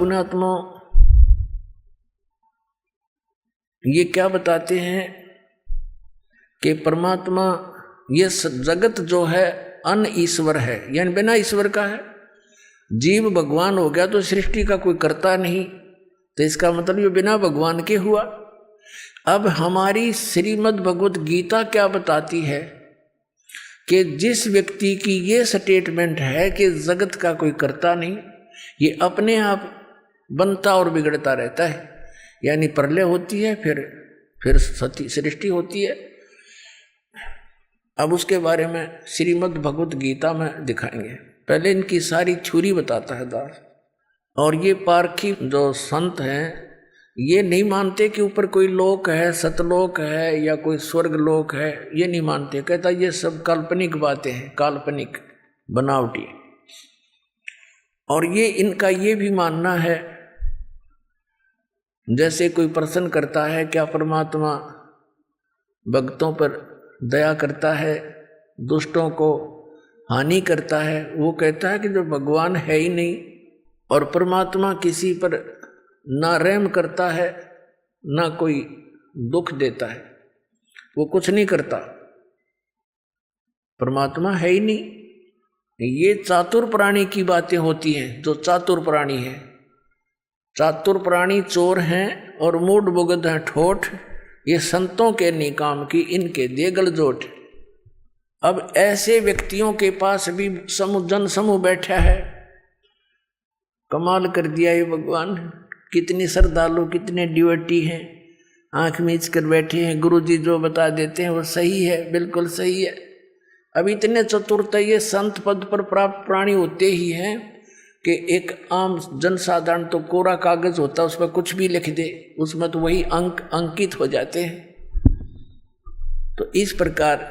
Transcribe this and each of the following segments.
पुण्यात्मा ये क्या बताते हैं कि परमात्मा ये जगत जो है अन ईश्वर है, यानी बिना ईश्वर का है। जीव भगवान हो गया तो सृष्टि का कोई करता नहीं, तो इसका मतलब ये बिना भगवान के हुआ। अब हमारी श्रीमद् भगवत गीता क्या बताती है कि जिस व्यक्ति की ये स्टेटमेंट है कि जगत का कोई करता नहीं, ये अपने आप बनता और बिगड़ता रहता है, यानी प्रलय होती है फिर सृष्टि होती है। अब उसके बारे में श्रीमद् भगवत गीता में दिखाएंगे। पहले इनकी सारी थ्योरी बताता है दास। और ये पारखी जो संत हैं ये नहीं मानते कि ऊपर कोई लोक है, सतलोक है या कोई स्वर्ग लोक है, ये नहीं मानते। कहता ये सब काल्पनिक बातें हैं, काल्पनिक बनावटी। और ये इनका ये भी मानना है, जैसे कोई प्रश्न करता है क्या परमात्मा भक्तों पर दया करता है, दुष्टों को हानि करता है, वो कहता है कि जो भगवान है ही नहीं और परमात्मा किसी पर ना रहम करता है ना कोई दुख देता है, वो कुछ नहीं करता, परमात्मा है ही नहीं। ये चातुर प्राणी की बातें होती हैं। जो चातुर प्राणी है, चातुर प्राणी चोर हैं और मूड बुगद हैं ठोठ, ये संतों के निकाम की इनके देगल जोट। अब ऐसे व्यक्तियों के पास भी जन समूह बैठा है। कमाल कर दिया ये भगवान, कितनी श्रद्धालु, कितने डिवोटी हैं, आंख मीच कर बैठे हैं। गुरुजी जो बता देते हैं वो सही है, बिल्कुल सही है। अब इतने चतुरता ये संत पद पर प्राप्त प्राणी होते ही हैं कि एक आम जनसाधारण तो कोरा कागज होता है, उस पर कुछ भी लिख दे, उसमें तो वही अंक अंकित हो जाते हैं। तो इस प्रकार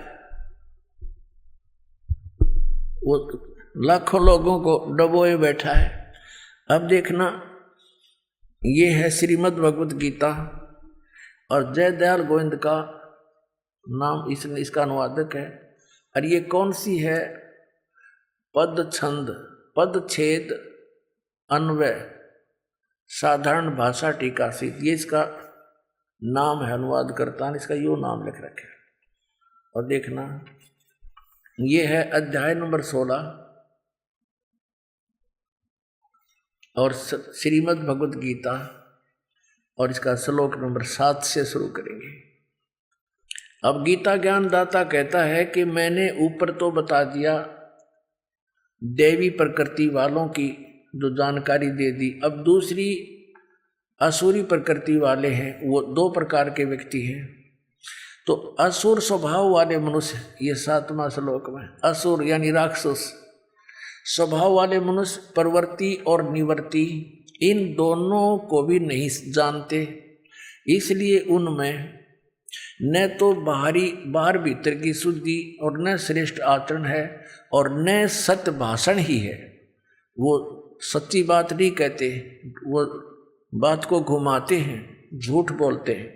वो लाखों लोगों को डबोए बैठा है। अब देखना, ये है श्रीमद् भगवत गीता और जयदयाल गोविंद का नाम इसका अनुवादक है। और ये कौन सी है? पद छंद, पद छेद, अन्वय, साधारण भाषा टीका से, ये इसका नाम है। अनुवाद करता इसका यो नाम लिख रखे। और देखना, ये है अध्याय नंबर 16 और श्रीमद् भगवत गीता, और इसका श्लोक नंबर 7 से शुरू करेंगे। अब गीता ज्ञानदाता कहता है कि मैंने ऊपर तो बता दिया देवी प्रकृति वालों की जो जानकारी दे दी। अब दूसरी असुरी प्रकृति वाले हैं, वो 2 प्रकार के व्यक्ति हैं। तो असुर स्वभाव वाले मनुष्य, ये 7वां श्लोक में, असुर यानी राक्षस स्वभाव वाले मनुष्य प्रवृत्ति और निवृत्ति इन दोनों को भी नहीं जानते, इसलिए उनमें न तो बाहर भीतर की शुद्धि और न श्रेष्ठ आचरण है और न सत्य भाषण ही है। वो सच्ची बात नहीं कहते, वो बात को घुमाते हैं, झूठ बोलते हैं।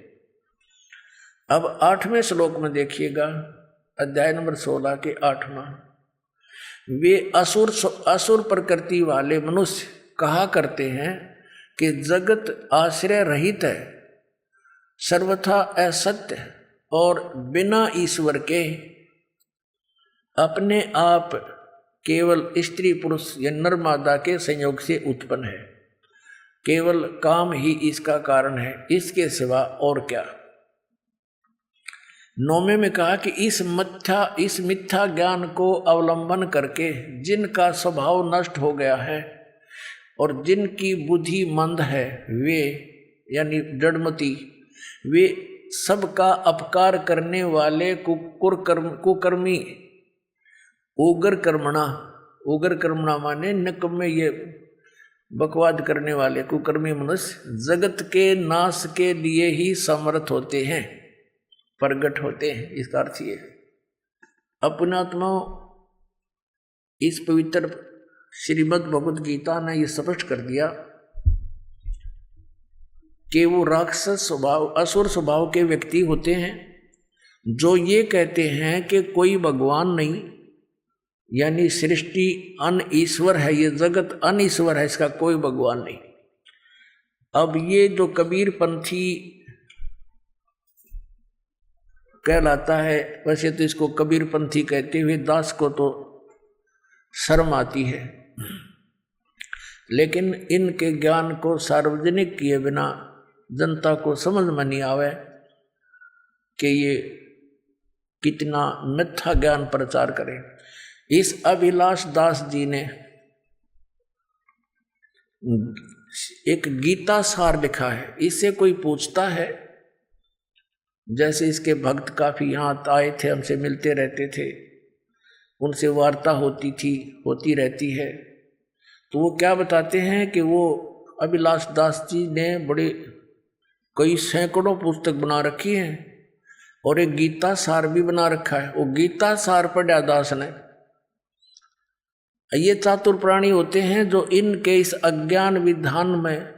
अब 8वें श्लोक में देखिएगा, अध्याय नंबर 16 के 8वां, वे असुर प्रकृति वाले मनुष्य कहा करते हैं कि जगत आश्रय रहित है, सर्वथा असत्य और बिना ईश्वर के अपने आप केवल स्त्री पुरुष या नर मादा के संयोग से उत्पन्न है। केवल काम ही इसका कारण है, इसके सिवा और क्या। 9वें में कहा कि इस मिथ्या ज्ञान को अवलंबन करके जिनका स्वभाव नष्ट हो गया है और जिनकी बुद्धि मंद है, वे यानी जड़मती, वे सबका अपकार करने वाले कुकर्मी उग्र कर्मणा माने निकम्मे, ये बकवाद करने वाले कुकर्मी मनुष्य जगत के नाश के लिए ही समर्थ होते हैं, प्रगट होते हैं। इसका अर्थ ये अपनात्मा, इस पवित्र श्रीमद् भगवत गीता ने ये स्पष्ट कर दिया कि वो राक्षस स्वभाव, असुर स्वभाव के व्यक्ति होते हैं जो ये कहते हैं कि कोई भगवान नहीं, यानी सृष्टि अन ईश्वर है, ये जगत अन ईश्वर है, इसका कोई भगवान नहीं। अब ये जो कबीर पंथी कहलाता है, वैसे तो इसको कबीर पंथी कहते हुए दास को तो शर्म आती है, लेकिन इनके ज्ञान को सार्वजनिक किए बिना जनता को समझ में नहीं आवे कि ये कितना मिथ्या ज्ञान प्रचार करें। इस अभिलाष दास जी ने एक गीता सार लिखा है। इससे कोई पूछता है, जैसे इसके भक्त काफी यहाँ आए थे, हमसे मिलते रहते थे, उनसे वार्ता होती रहती है, तो वो क्या बताते हैं कि वो अभिलाष दास जी ने बड़े कई सैकड़ों पुस्तक बना रखी हैं और एक गीता सार भी बना रखा है। वो गीता सार पढ़ा दास ने। ये चातुर प्राणी होते हैं जो इनके इस अज्ञान विधान में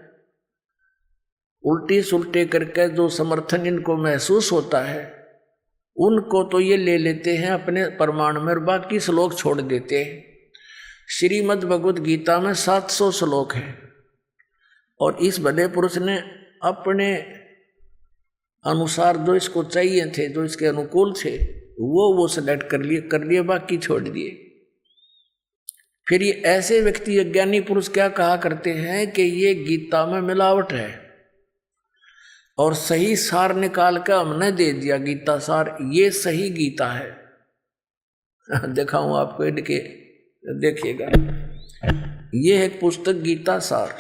उल्टी सुलटे करके जो समर्थन इनको महसूस होता है, उनको तो ये ले लेते हैं अपने प्रमाण में और बाकी श्लोक छोड़ देते हैं। श्रीमद् भगवद गीता में 700 श्लोक हैं और इस भले पुरुष ने अपने अनुसार जो इसको चाहिए थे, जो इसके अनुकूल थे, वो सेलेक्ट कर लिए, बाकी छोड़ दिए। फिर ये ऐसे व्यक्ति, अज्ञानी पुरुष क्या कहा करते हैं कि ये गीता में मिलावट है और सही सार निकाल कर हमने दे दिया गीता सार, ये सही गीता है। दिखाऊं आपको, इनके देखिएगा, ये है पुस्तक गीता सार,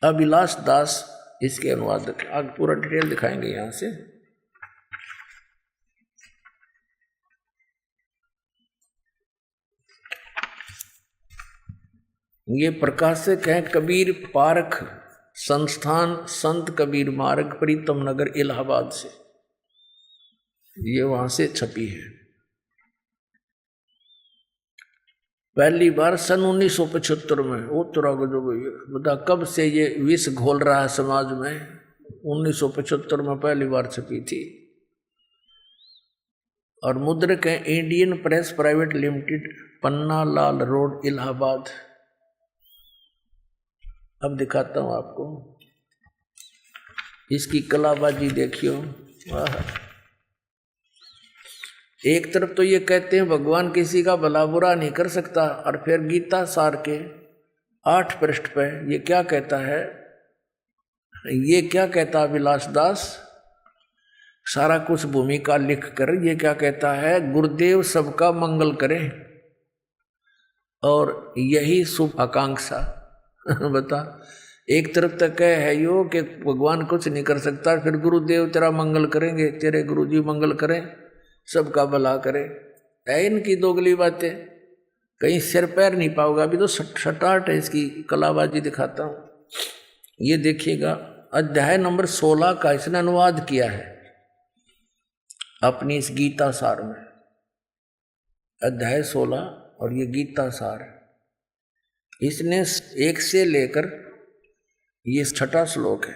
अभिलाष दास इसके अनुवादक। आगे पूरा डिटेल दिखाएंगे यहां से। ये प्रकाशक है कबीर पारख संस्थान, संत कबीर मार्ग, प्रीतम नगर, इलाहाबाद से। ये वहां से छपी है। पहली बार सन 1975 में। वो तुरा जो बता कब से ये विष घोल रहा है समाज में। 1975 में पहली बार छपी थी और मुद्रक है Indian press private limited, Panna Lal road, Allahabad. अब दिखाता हूं आपको, इसकी कलाबाजी देखियो। वाह, एक तरफ तो ये कहते हैं भगवान किसी का भला बुरा नहीं कर सकता, और फिर गीता सार के 8 पृष्ठ पे ये क्या कहता है, ये क्या कहता अभिलाष दास, सारा कुछ भूमिका लिख कर ये क्या कहता है, गुरुदेव सबका मंगल करें और यही शुभ आकांक्षा। बता, एक तरफ तक है यो कि भगवान कुछ नहीं कर सकता, फिर गुरुदेव तेरा मंगल करेंगे, तेरे गुरुजी मंगल करें, सबका भला करे। है इनकी दोगली बातें, कहीं सिर पैर नहीं पाओगा। अभी तो सटाट है इसकी कलाबाजी दिखाता हूँ। ये देखिएगा, अध्याय नंबर 16 का इसने अनुवाद किया है अपनी इस गीता सार में। अध्याय 16 और ये गीता सार, इसने 1 से लेकर ये 6ठा श्लोक है,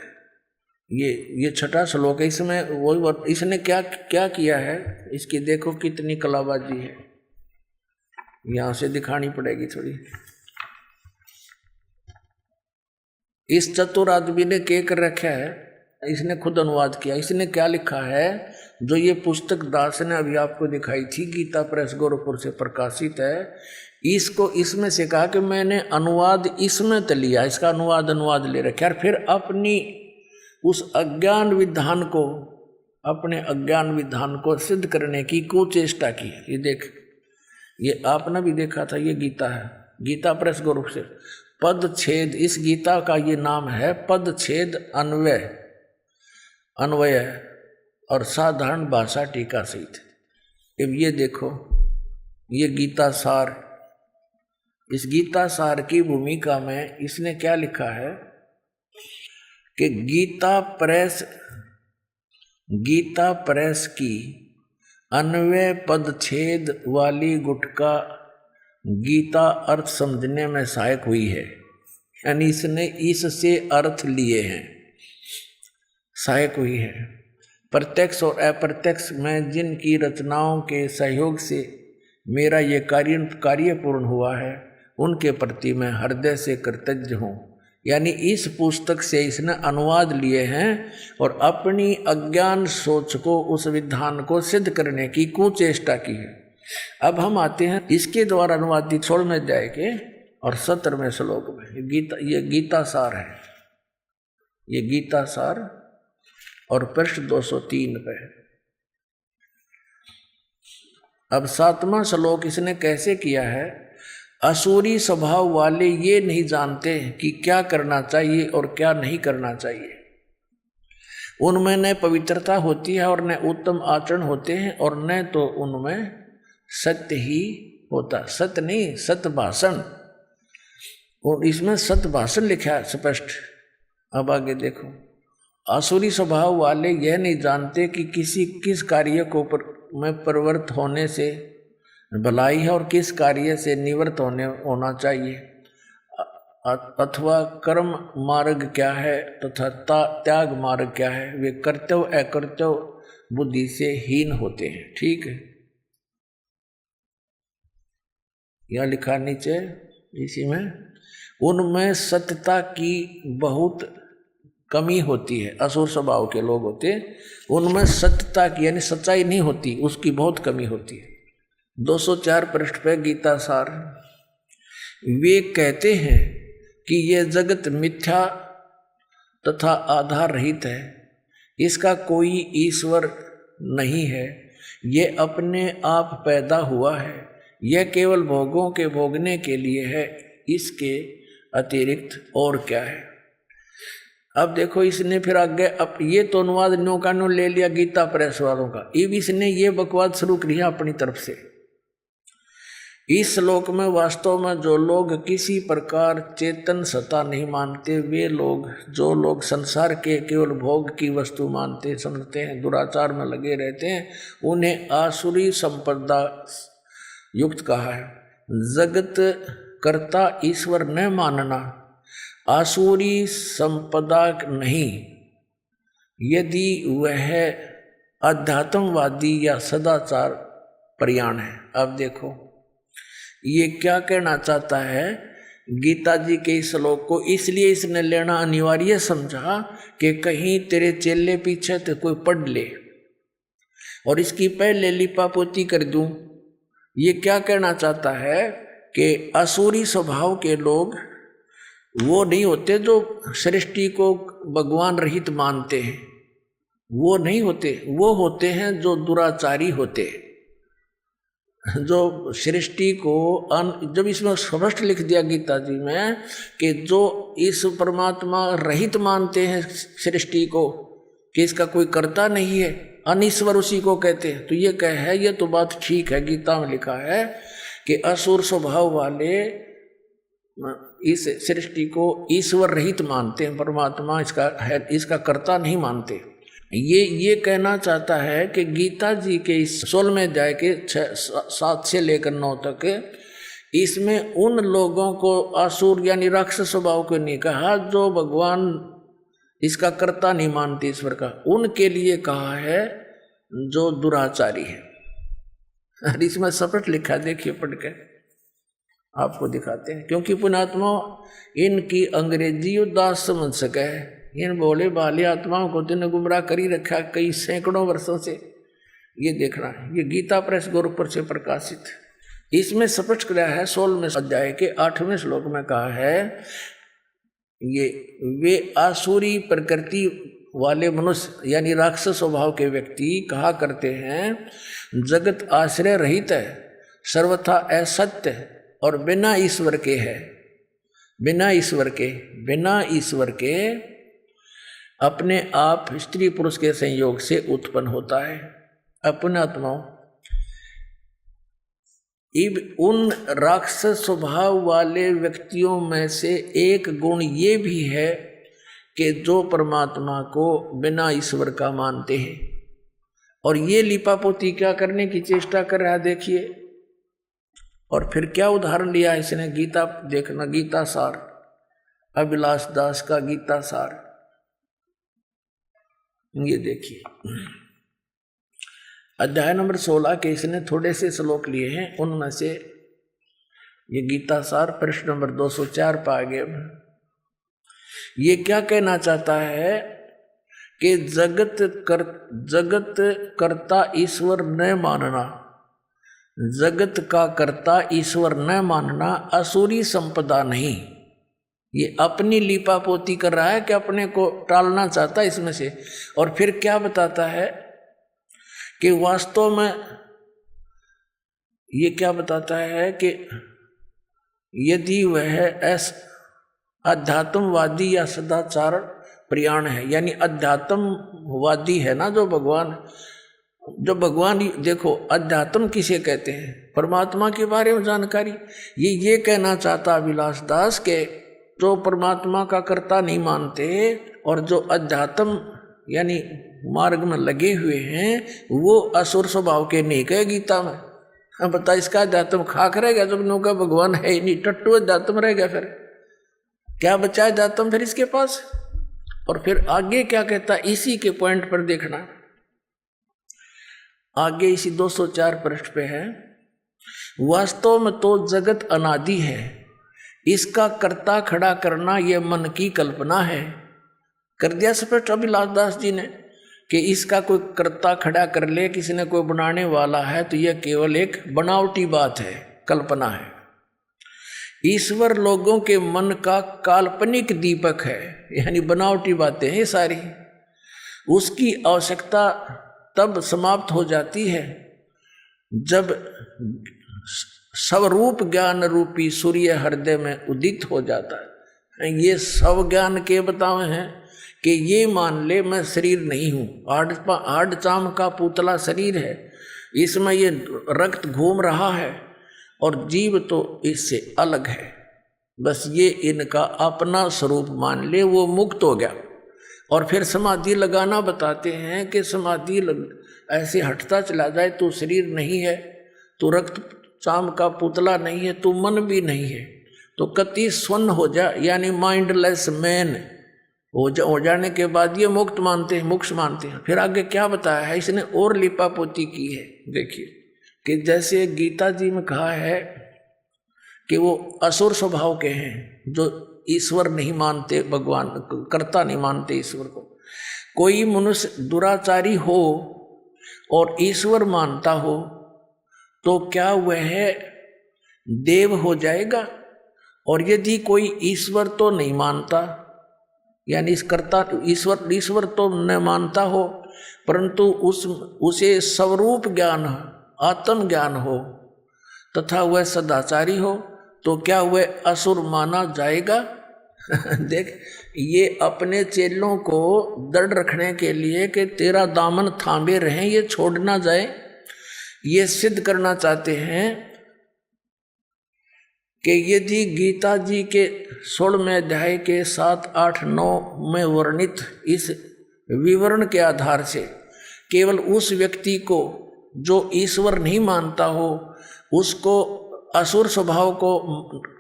ये 6ठा श्लोक है। इसमें वो इसने क्या क्या किया है, इसकी देखो कितनी कलाबाजी है। यहां से दिखानी पड़ेगी थोड़ी। इस चतुर आदमी ने क्या कर रखा है, इसने खुद अनुवाद किया। इसने क्या लिखा है, जो ये पुस्तक दास ने अभी आपको दिखाई थी, गीता प्रेस गोरखपुर से प्रकाशित है, इसको इसमें से कहा कि मैंने अनुवाद इसमें तो लिया, इसका अनुवाद ले रखा, और फिर अपनी उस अज्ञान विधान को, अपने अज्ञान विधान को सिद्ध करने की कुचेष्टा की। ये देख, ये आपने भी देखा था, ये गीता है, गीता प्रेस गोरखपुर से। पदछेद, इस गीता का ये नाम है पदछेद अन्वय और साधारण भाषा टीका सहित। अब ये देखो, ये गीता सार, इस गीता सार की भूमिका में इसने क्या लिखा है कि गीता प्रेस की अन्वय पदछेद वाली गुटका गीता अर्थ समझने में सहायक हुई है। यानी इसने इससे अर्थ लिए हैं, सहायक हुई है। प्रत्यक्ष और अप्रत्यक्ष में जिनकी रचनाओं के सहयोग से मेरा ये कार्य पूर्ण हुआ है, उनके प्रति मैं हृदय से कृतज्ञ हूँ। यानी इस पुस्तक से इसने अनुवाद लिए हैं और अपनी अज्ञान सोच को, उस विधान को सिद्ध करने की कुचेष्टा की है। अब हम आते हैं इसके द्वारा अनुवादित 16वें अध्याय के और 17वें श्लोक में। ये गीता सार है, ये गीता सार और पृष्ठ 203 पे है। अब 7वां श्लोक इसने कैसे किया है? असुरी स्वभाव वाले ये नहीं जानते कि क्या करना चाहिए और क्या नहीं करना चाहिए। उनमें न पवित्रता होती है और न उत्तम आचरण होते हैं और न तो उनमें सत्य ही होता। सत्य नहीं, सत्य भाषण। और इसमें सत्य भाषण लिखा है स्पष्ट। अब आगे देखो, आसुरी स्वभाव वाले यह नहीं जानते कि किस कार्य को में प्रवृत्त होने से भलाई है और किस कार्य से निवृत्त होना चाहिए, अथवा कर्म मार्ग क्या है तथा त्याग मार्ग क्या है। वे कर्तव्य अकर्तव्य बुद्धि से हीन होते हैं। ठीक है, यह लिखा नीचे इसी में, उनमें सत्यता की बहुत कमी होती है। असुर स्वभाव के लोग होते हैं, उनमें सत्यता की यानी सच्चाई नहीं होती, उसकी बहुत कमी होती है। 204 पृष्ठ पे गीता सार। वे कहते हैं कि यह जगत मिथ्या तथा आधार रहित है, इसका कोई ईश्वर नहीं है, यह अपने आप पैदा हुआ है, यह केवल भोगों के भोगने के लिए है, इसके अतिरिक्त और क्या है। अब देखो इसने फिर आगे, अब ये तो अनुवाद न्यो का न्यो ले लिया गीता प्रेस वालों का। अब इसने ये बकवाद शुरू किया अपनी तरफ से। इस श्लोक में वास्तव में जो लोग किसी प्रकार चेतन सत्ता नहीं मानते, वे लोग, जो लोग संसार के केवल भोग की वस्तु मानते समझते हैं, दुराचार में लगे रहते हैं, उन्हें आसुरी संपदा युक्त कहा है। जगत कर्ता ईश्वर न मानना आसुरी संपदा नहीं, यदि वह अध्यात्मवादी या सदाचार प्रयाण है। अब देखो ये क्या कहना चाहता है गीता जी के इस श्लोक को, इसलिए इसने लेना अनिवार्य समझा कि कहीं तेरे चेले पीछे तो कोई पढ़ ले और इसकी पहले लिपापोती कर दूं। ये क्या कहना चाहता है कि असुरी स्वभाव के लोग वो नहीं होते जो सृष्टि को भगवान रहित मानते हैं, वो नहीं होते। वो होते हैं जो दुराचारी होते हैं, जो सृष्टि को जब इसमें स्पष्ट लिख दिया गीता जी में कि जो इस परमात्मा रहित मानते हैं सृष्टि को, कि इसका कोई कर्ता नहीं है, अनीश्वर उसी को कहते हैं, तो ये कह है, ये तो बात ठीक है। गीता में लिखा है कि असुर स्वभाव वाले इस सृष्टि को ईश्वर रहित मानते हैं, परमात्मा इसका है, इसका कर्ता नहीं मानते। ये कहना चाहता है कि गीता जी के इस 16वें अध्याय के 7 से लेकर 9 तक इसमें उन लोगों को असुर यानी राक्षस स्वभाव को नहीं कहा जो भगवान इसका कर्ता नहीं मानते ईश्वर का, उनके लिए कहा है जो दुराचारी है। और इसमें स्पष्ट लिखा, देखिए पढ़ के आपको दिखाते हैं, क्योंकि पुण्यात्मा इनकी अंग्रेजी उदास समझ सके। इन भोले भाले आत्माओं को दिन गुमराह करी रखा कई सैकड़ों वर्षों से। ये देखना है, ये गीता प्रेस गोरखपुर से प्रकाशित। इसमें स्पष्ट किया है 16वें अध्याय के 8वें श्लोक में कहा है, ये वे आसुरी प्रकृति वाले मनुष्य यानी राक्षस स्वभाव के व्यक्ति कहा करते हैं, जगत आश्रय रहित है, सर्वथा असत्य है और बिना ईश्वर के है। बिना ईश्वर के अपने आप स्त्री पुरुष के संयोग से उत्पन्न होता है। अपने आत्माओं उन राक्षस स्वभाव वाले व्यक्तियों में से एक गुण ये भी है कि जो परमात्मा को बिना ईश्वर का मानते हैं। और ये लिपापोती क्या करने की चेष्टा कर रहा है देखिए। और फिर क्या उदाहरण लिया इसने, गीता देखना, गीता सार, अभिलाष दास का गीता सार, ये देखिए अध्याय नंबर 16 के इसने थोड़े से श्लोक लिए हैं, उनमें से ये गीता सार प्रश्न नंबर 204 पर आ गए। ये क्या कहना चाहता है कि जगत कर्ता ईश्वर न मानना, जगत का कर्ता ईश्वर न मानना असुरी संपदा नहीं। ये अपनी लीपापोती कर रहा है कि अपने को टालना चाहता है इसमें से। और फिर क्या बताता है कि वास्तव में ये क्या बताता है कि यदि वह अध्यात्मवादी या सदाचार प्रयाण है, यानी अध्यात्मवादी है ना जो भगवान देखो अध्यात्म किसे कहते हैं, परमात्मा के बारे में जानकारी। ये कहना चाहता अभिलाष दास के जो परमात्मा का कर्ता नहीं मानते और जो अध्यात्म यानी मार्ग में लगे हुए हैं वो असुर स्वभाव के नहीं कहे गीता में। हम बता इसका अध्यात्म खाक रहेगा जब नौका भगवान है ही नहीं, टट्टू अध्यात्म रहेगा, फिर क्या बचा अध्यात्म फिर इसके पास। और फिर आगे क्या कहता, इसी के पॉइंट पर देखना, आगे इसी 204 पृष्ठ पे है, वास्तव में तो जगत अनादि है, इसका कर्ता खड़ा करना यह मन की कल्पना है। कर दिया स्पष्ट अभिलाष दास जी ने कि इसका कोई कर्ता खड़ा कर ले, किसी ने कोई बनाने वाला है तो यह केवल एक बनावटी बात है, कल्पना है। ईश्वर लोगों के मन का काल्पनिक दीपक है, यानी बनावटी बातें हैं सारी। उसकी आवश्यकता तब समाप्त हो जाती है जब स्वरूप ज्ञान रूपी सूर्य हृदय में उदित हो जाता है। ये सब ज्ञान के बतावे हैं कि ये मान ले मैं शरीर नहीं हूँ, हाड चाम का पुतला शरीर है, इसमें ये रक्त घूम रहा है और जीव तो इससे अलग है, बस ये इनका अपना स्वरूप मान ले, वो मुक्त हो गया। और फिर समाधि लगाना बताते हैं कि समाधि ऐसे हटता चला जाए, तू शरीर नहीं है, तू रक्त चाम का पुतला नहीं है, तू मन भी नहीं है, तो कति स्वर्ण हो जा, यानी माइंडलेस मैन हो जाने के बाद ये मुक्त मानते हैं, मोक्ष मानते हैं। फिर आगे क्या बताया है इसने और लिपापोती की है, देखिए कि जैसे गीता जी में कहा है कि वो असुर स्वभाव के हैं जो ईश्वर नहीं मानते, भगवान कर्ता नहीं मानते ईश्वर को। कोई मनुष्य दुराचारी हो और ईश्वर मानता हो तो क्या वह देव हो जाएगा? और यदि कोई ईश्वर तो नहीं मानता, यानी इस कर्ता ईश्वर तो न मानता हो परंतु उसे स्वरूप ज्ञान आत्म ज्ञान हो तथा वह सदाचारी हो, तो क्या वह असुर माना जाएगा? देख, ये अपने चेलों को दृढ़ रखने के लिए कि तेरा दामन थामे रहे, ये छोड़ ना जाए, ये सिद्ध करना चाहते हैं कि यदि गीता जी के 16वें अध्याय के 7, 8, 9 में वर्णित इस विवरण के आधार से केवल उस व्यक्ति को जो ईश्वर नहीं मानता हो उसको असुर स्वभाव को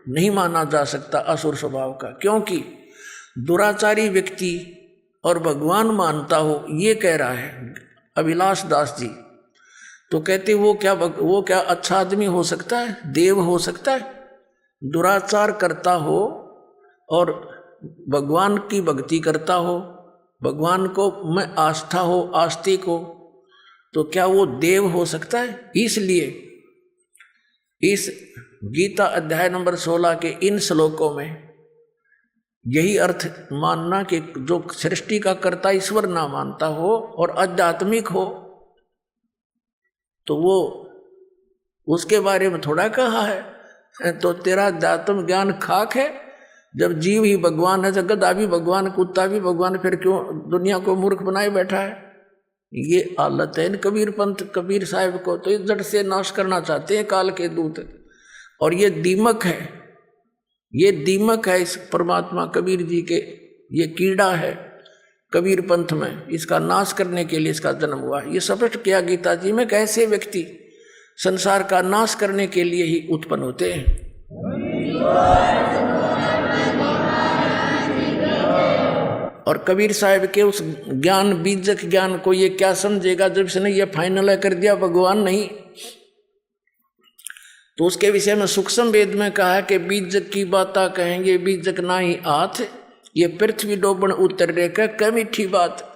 नहीं माना जा सकता, असुर स्वभाव का, क्योंकि दुराचारी व्यक्ति और भगवान मानता हो, ये कह रहा है अभिलाष दास जी। तो कहते वो क्या अच्छा आदमी हो सकता है, देव हो सकता है? दुराचार करता हो और भगवान की भक्ति करता हो, भगवान को में आस्था हो, आस्तिक हो, तो क्या वो देव हो सकता है? इसलिए इस गीता अध्याय नंबर 16 के इन श्लोकों में यही अर्थ मानना कि जो सृष्टि का कर्ता ईश्वर ना मानता हो और आध्यात्मिक हो तो वो उसके बारे में थोड़ा कहा है। तो तेरा अध्यात्म ज्ञान खाक है, जब जीव ही भगवान है, गधा भी भगवान, कुत्ता भी भगवान, फिर क्यों दुनिया को मूर्ख बनाए बैठा है? ये हालत है इन कबीर पंथ कबीर साहब को, तो इस जड़ से नाश करना चाहते हैं काल के दूत। और ये दीमक है, ये दीमक है इस परमात्मा कबीर जी के, ये कीड़ा है कबीर पंथ में, इसका नाश करने के लिए इसका जन्म हुआ। ये स्पष्ट किया गीता जी में, कैसे व्यक्ति संसार का नाश करने के लिए ही उत्पन्न होते हैं। और कबीर साहब के उस ज्ञान बीजक ज्ञान को ये क्या समझेगा जब इसने ये फाइनल कर दिया भगवान नहीं, तो उसके विषय में सूक्ष्म वेद में कहा है कि बीजक की बाता कहेंगे बीजक ना ही हाथ, ये पृथ्वी डोबन उतर रे का मीठी बात।